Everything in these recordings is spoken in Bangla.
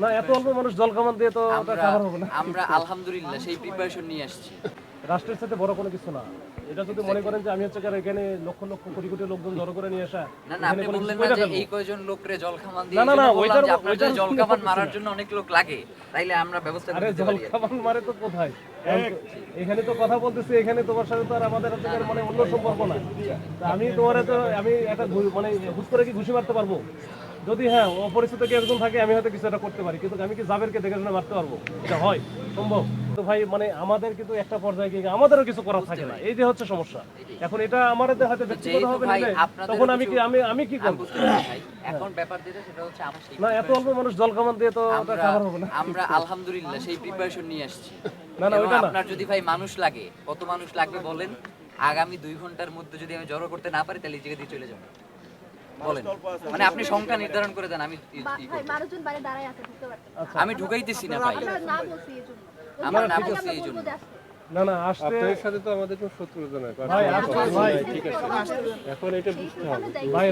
না এত অল্প মানুষ জল কামান দিয়ে তো ওটা খাবার হবে না। আমরা আলহামদুলিল্লাহ সেই প্রিপারেশন নিয়ে আসছি। রাষ্ট্রের সাথে বড় কোনো কিছু না। এটা যদি মনে করেন যে আমি হচ্ছে কার এখানে লক্ষ লক্ষ কোটি কোটি লোকজন জড়ো করে নিয়ে আসা, না না, এখানে আপনি কোনো বললেন কিছু না করে যে ফেলবো। এই কয়জন লোকরে জল খামান দিয়ে, না, না, না, এইজন্য বললাম ওইটার- যে আপনাদের ওইটার জল জন্য কামান বলতেছি মারার না। জন্য অনেক লোক লাগে, তাইলে আমরা ব্যবস্থা আরে করতে জল পারি। কামান মারে তো কোথায়? এখানে তো কথা বলতেছি, এখানে তোমার সাথে তো আর আমাদের হচ্ছে কার মানে অন্য সম্পর্ক না। তা আমি তোমারে তো আমি একটা মানে হুট করে কি ঘুষি মারতে পারবো? যদি হ্যাঁ অপরিচিত কেউ একজন থাকে আমি হয়তো কিছু একটা করতে পারি, কিন্তু আমি কি জাবেরকে দেখে শুনে মারতে পারবো? এটা হয় সম্ভব? তো ভাই মানে আমাদের কিন্তু একটা পর্যায়ে গিয়ে আমাদেরও কিছু করার থাকে না, এই যে হচ্ছে সমস্যা। এখন এটা আমাদের হয়তো ব্যক্তিগত যেহেতু হবে ভাই নিলে, আপনাদের তখন আমি কি আমি কি আমি করবো? বুঝতে পারছি ভাই, এখন ব্যাপার যেটা সেটা হচ্ছে আমার সেই না এত অল্প মানুষ জল কামান দিয়ে তো ওটা আমরা খাবার হবে না। আমরা আলহামদুলিল্লাহ সেই প্রিপারেশন নিয়ে আসছি। না, না, এবং ওইটা না। আপনার যদি ভাই মানুষ লাগে, কত মানুষ লাগবে বলেন? আগামী 2 ঘন্টার মধ্যে যদি আমি জড়ো করতে না পারি তাহলে এই জায়গা দিয়ে চলে যাবো। বলেন, মানে আপনি সংখ্যা নির্ধারণ করে দেন, আমি ভাই মানুষজন বাইরে দাঁড়ায় আছে ঢুকতে পারতেছে না। আমি ঢুকাইতেছি না ভাই, আমরা না বলছি এই জন্য। আমরা না আমরা বলছি এই বলবো জন্য। যে আসতে। না না আসতে আপনাদের সাথে তো আমাদের কোনো শত্রুতা নয়। ভাই আসতে ভাই ঠিক আছে, এখন এটা বুঝতে হবে। ভাই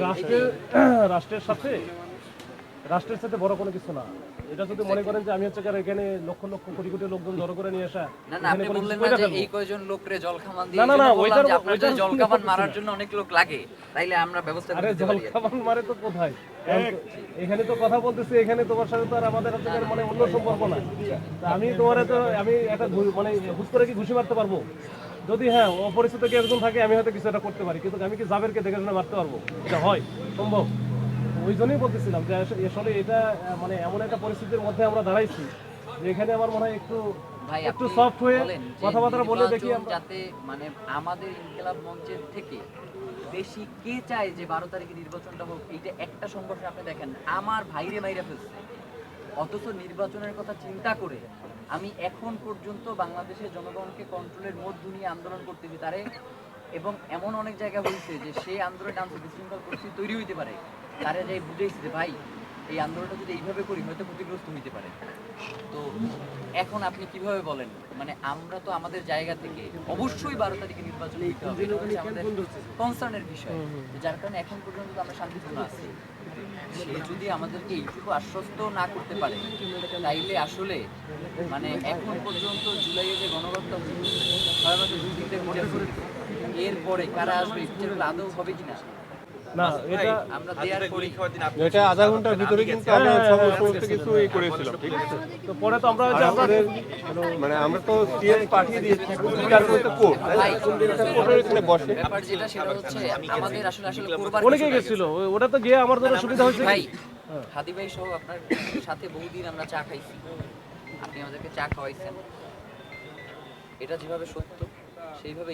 রাষ্ট্রের সাথে বড় কোনো কিছু না। এটা যদি মনে করেন যে আমি হচ্ছে কার এখানে লক্ষ লক্ষ কোটি কোটি লোকজন জড়ো করে নিয়ে আসা, না না, আপনি এখানে কোনো বললেন কিছু না করে যে ফেলবো। এই কয়জন লোকরে জল খামান দিয়ে, না, না, না, এইজন্য বললাম যে ওইটার- আপনাদের ওইটার জল জন্য খামান বলতেছি মারার না। জন্য অনেক লোক লাগে, তাইলে আমরা ব্যবস্থা আরে করতে জল পারি। কামান মারে তো কোথায়? এখানে তো কথা বলতেছি, এখানে তোমার সাথে তো আর আমাদের হচ্ছে কার মানে অন্য সম্পর্ক না। তা আমি তোমারে তো আমি একটা মানে হুট করে কি ঘুষি মারতে পারবো? যদি হ্যাঁ অপরিচিত কেউ একজন থাকে আমি হয়তো কিছু একটা করতে পারি, কিন্তু আমি কি জাবেরকে দেখে শুনে মারতে পারবো? এটা হয় সম্ভব? ওই জন্যই বলতেছিলাম যে আসলে এটা মানে এমন একটা পরিস্থিতির মধ্যে আমরা দাঁড়াইছি যে এখানে আমার মনে হয় ভাই একটু আপনি সফট হয়ে বলেন যে কথাবার্তা বলে দেখি নির্বাচন আমরা। যাতে মানে আমাদের ইনকিলাব মঞ্চের থেকে বেশি কে চায় যে 12 তারিখে নির্বাচনটা হোক, এইটা একটা সংঘর্ষে আপনি দেখেন আমার ভাইরে মাইরা ফেলছে, অথচ নির্বাচনের কথা চিন্তা করে আমি এখন পর্যন্ত বাংলাদেশের জনগণকে কন্ট্রোলের মধ্য নিয়ে আন্দোলন করতেছি তারে, এবং এমন অনেক জায়গা হয়েছে যে সেই আন্দোলনে নামছে বিশৃঙ্খল পরিস্থিতি তৈরি হইতে পারে, তারা যাই বুঝেছি যে ভাই এই আন্দোলনটা যদি এইভাবে করি হয়তো ক্ষতিগ্রস্ত হইতে পারে। তো এখন আপনি কিভাবে বলেন, মানে আমরা তো আমাদের জায়গা থেকে অবশ্যই 12 তারিখে নির্বাচন দিতে হবে, এটা হচ্ছে আমাদের কনসার্নের বিষয়, যার কারণে এখন পর্যন্ত আমরা শান্তিপূর্ণ আছি। সে যদি আমাদেরকে এইটুকু আশ্বস্ত না করতে পারে তাইলে আসলে মানে এখন পর্যন্ত জুলাইয়ে যে গণহত্যা হয়েছে, সর্বোচ্চ 2-3 ঘটে এরপরে কারা আসবে বিচারগুলো আদৌ হবে কিনা না এটা আমরা দেওয়ার পরে এটা আধা ঘন্টার ভিতরে কিন্তু আমরা সমস্ত কিছু এই করেছিলাম, ঠিক আছে? তো পরে তো আমরা ওই যে আমরা মানে আমরা তো সিএস পাঠিয়ে দিয়েছি, তারপরে তো কোর্ট, কোর্টের এখানে বসে। ব্যাপার যেটা সেটা হচ্ছে আমাদের আসলে করবার অনেকেই গেছিল, ওটা তো গিয়ে আমার জন্য সুবিধা হয়েছে ভাই কি? হাদি ভাই সহ আপনার সাথে বহুদিন আমরা চা খাইছি, আপনি আমাদেরকে চা খাওয়াইছেন, এটা যেভাবে সত্য সেইভাবে